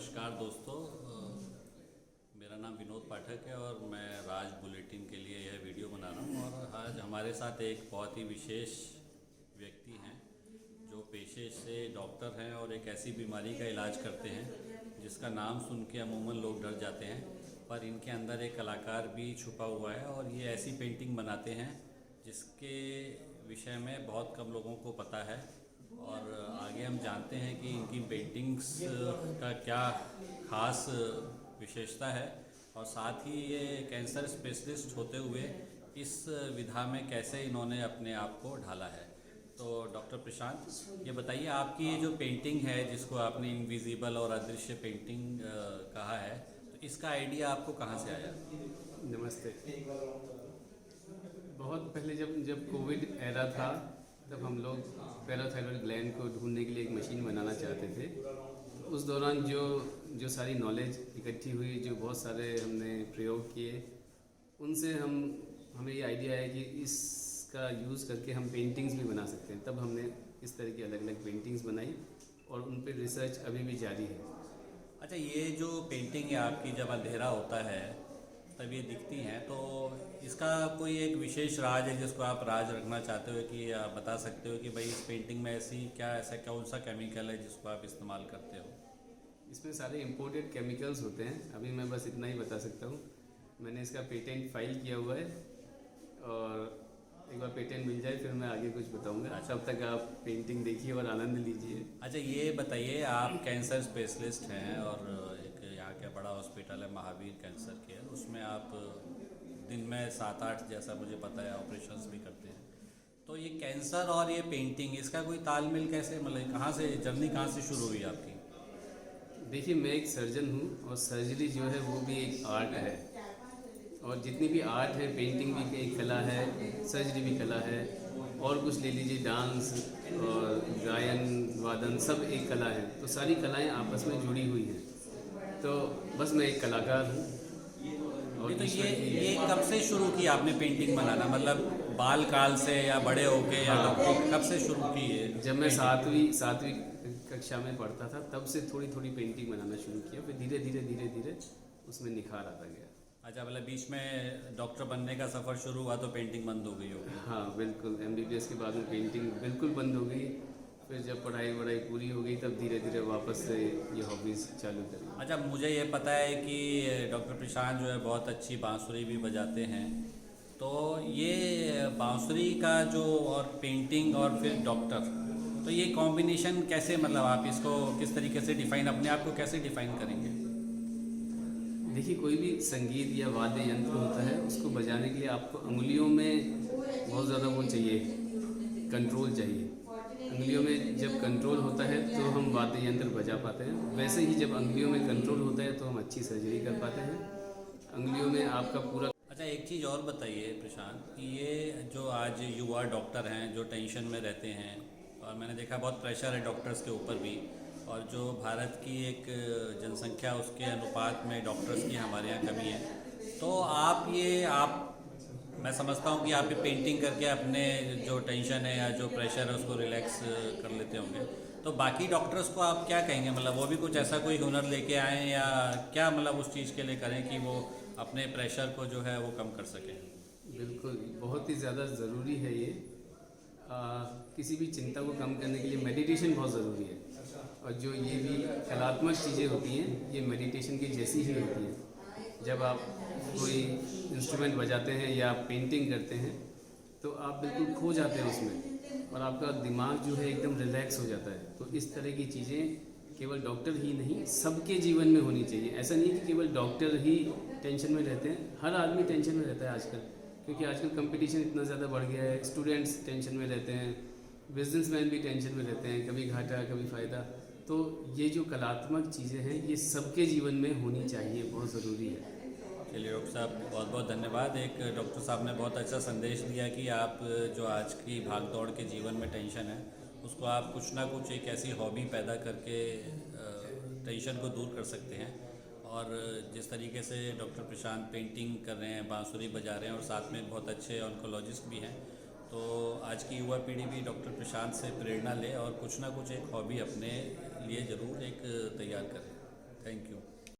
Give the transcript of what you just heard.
नमस्कार दोस्तों, मेरा नाम विनोद पाठक है और मैं राज बुलेटिन के लिए यह वीडियो बना रहा हूँ। और आज हमारे साथ एक बहुत ही विशेष व्यक्ति हैं जो पेशे से डॉक्टर हैं और एक ऐसी बीमारी का इलाज करते हैं जिसका नाम सुन के अमूमन लोग डर जाते हैं, पर इनके अंदर एक कलाकार भी छुपा हुआ है और ये ऐसी पेंटिंग बनाते हैं जिसके विषय में बहुत कम लोगों को पता है। और आगे हम जानते हैं कि इनकी पेंटिंग्स का क्या खास विशेषता है और साथ ही ये कैंसर स्पेशलिस्ट होते हुए इस विधा में कैसे इन्होंने अपने आप को ढाला है। तो डॉक्टर प्रशांत, ये बताइए, आपकी ये जो पेंटिंग है जिसको आपने इनविजिबल और अदृश्य पेंटिंग कहा है, तो इसका आइडिया आपको कहाँ से आया? नमस्ते। बहुत पहले जब कोविड एरा था तब हम लोग पैराथायरॉयड ग्लैंड को ढूंढने के लिए एक मशीन बनाना चाहते थे। तो उस दौरान जो सारी नॉलेज इकट्ठी हुई, जो बहुत सारे हमने प्रयोग किए, उनसे हमें ये आइडिया है कि इसका यूज़ करके हम पेंटिंग्स भी बना सकते हैं। तब हमने इस तरह की अलग अलग पेंटिंग्स बनाई और उन पर रिसर्च अभी भी जारी है। अच्छा, ये जो पेंटिंग है आपकी, जब अंधेरा होता है तब ये दिखती हैं, तो इसका कोई एक विशेष राज है जिसको आप राज रखना चाहते हो कि आप बता सकते हो कि भाई इस पेंटिंग में ऐसा कौन सा केमिकल है जिसको आप इस्तेमाल करते हो? इसमें सारे इम्पोर्टेड केमिकल्स होते हैं। अभी मैं बस इतना ही बता सकता हूँ। मैंने इसका पेटेंट फाइल किया हुआ है और एक बार पेटेंट मिल जाए फिर मैं आगे कुछ बताऊंगा। तब तक आप पेंटिंग देखिए और आनंद लीजिए। अच्छा, ये बताइए, आप कैंसर स्पेशलिस्ट हैं और एक यहाँ का बड़ा हॉस्पिटल है महावीर कैंसर केयर, उसमें आप दिन में 7-8 जैसा मुझे पता है ऑपरेशंस भी करते हैं। तो ये कैंसर और ये पेंटिंग, इसका कोई तालमेल कैसे, मतलब कहाँ से जर्नी कहाँ से शुरू हुई आपकी? देखिए, मैं एक सर्जन हूँ और सर्जरी जो है वो भी एक आर्ट है। और जितनी भी आर्ट है, पेंटिंग भी एक कला है, सर्जरी भी कला है, और कुछ ले लीजिए, डांस और गायन वादन, सब एक कला है। तो सारी कलाएं आपस में जुड़ी हुई हैं। तो बस मैं एक कलाकार हूँ। और तो ये कब से शुरू किया आपने पेंटिंग बनाना, मतलब बाल काल से या बड़े होके या कब से शुरू की है? जब मैं सातवीं कक्षा में पढ़ता था तब से थोड़ी थोड़ी पेंटिंग बनाना शुरू किया। फिर धीरे धीरे उसमें निखार आता गया। अच्छा, मतलब बीच में डॉक्टर बनने का सफ़र शुरू हुआ तो पेंटिंग बंद हो गई होगी? हाँ बिल्कुल, MBBS के बाद में पेंटिंग बिल्कुल बंद हो गई। फिर जब पढ़ाई पूरी हो गई तब धीरे धीरे वापस से ये हॉबीज़ चालू करी। अच्छा, मुझे ये पता है कि डॉक्टर प्रशांत जो है बहुत अच्छी बांसुरी भी बजाते हैं। तो ये बांसुरी का जो, और पेंटिंग और फिर डॉक्टर, तो ये कॉम्बिनेशन कैसे, मतलब आप इसको किस तरीके से डिफ़ाइन, अपने आप को कैसे डिफ़ाइन करेंगे? देखिए, कोई भी संगीत या वाद्य यंत्र होता है, उसको बजाने के लिए आपको उंगलियों में बहुत ज़्यादा वो चाहिए, कंट्रोल चाहिए। उंगलियों में जब कंट्रोल होता है तो हम वाद्य यंत्र बजा पाते हैं। वैसे ही जब उंगलियों में कंट्रोल होता है तो हम अच्छी सर्जरी कर पाते हैं। उंगलियों में आपका पूरा। अच्छा, एक चीज़ और बताइए प्रशांत, कि ये जो आज युवा डॉक्टर हैं जो टेंशन में रहते हैं, और मैंने देखा बहुत प्रेशर है डॉक्टर्स के ऊपर भी, और जो भारत की एक जनसंख्या उसके अनुपात में डॉक्टर्स की हमारे यहाँ कमी है, तो मैं समझता हूँ कि आप ये पेंटिंग करके अपने जो टेंशन है या जो प्रेशर है उसको रिलैक्स कर लेते होंगे। तो बाकी डॉक्टर्स को आप क्या कहेंगे, मतलब वो भी कुछ ऐसा कोई हुनर लेके आएँ या क्या, मतलब उस चीज़ के लिए करें कि वो अपने प्रेशर को जो है वो कम कर सकें? बिल्कुल, बहुत ही ज़्यादा ज़रूरी है ये। किसी भी चिंता को कम करने के लिए मेडिटेशन बहुत ज़रूरी है। और जो ये भी कलात्मक चीज़ें होती हैं, ये मेडिटेशन की जैसी ही होती हैं। जब आप कोई इंस्ट्रूमेंट बजाते हैं या पेंटिंग करते हैं तो आप बिल्कुल खो जाते हैं उसमें, और आपका दिमाग जो है एकदम रिलैक्स हो जाता है। तो इस तरह की चीज़ें केवल डॉक्टर ही नहीं, सबके जीवन में होनी चाहिए। ऐसा नहीं कि केवल डॉक्टर ही टेंशन में रहते हैं, हर आदमी टेंशन में रहता है आजकल, क्योंकि आजकल कंपटीशन इतना ज़्यादा बढ़ गया है। स्टूडेंट्स टेंशन में रहते हैं, बिजनेसमैन भी टेंशन में रहते हैं, कभी घाटा कभी फ़ायदा। तो ये जो कलात्मक चीज़ें हैं ये सबके जीवन में होनी चाहिए, बहुत ज़रूरी है। चलिए डॉक्टर साहब, बहुत बहुत धन्यवाद। एक डॉक्टर साहब ने बहुत अच्छा संदेश दिया कि आप जो आज की भागदौड़ के जीवन में टेंशन है उसको आप कुछ ना कुछ एक ऐसी हॉबी पैदा करके टेंशन को दूर कर सकते हैं। और जिस तरीके से डॉक्टर प्रशांत पेंटिंग कर रहे हैं, बांसुरी बजा रहे हैं और साथ में बहुत अच्छे ऑन्कोलॉजिस्ट भी हैं, तो आज की युवा पीढ़ी भी डॉक्टर प्रशांत से प्रेरणा ले और कुछ ना कुछ एक हॉबी अपने लिए ज़रूर एक तैयार करें। Thank you.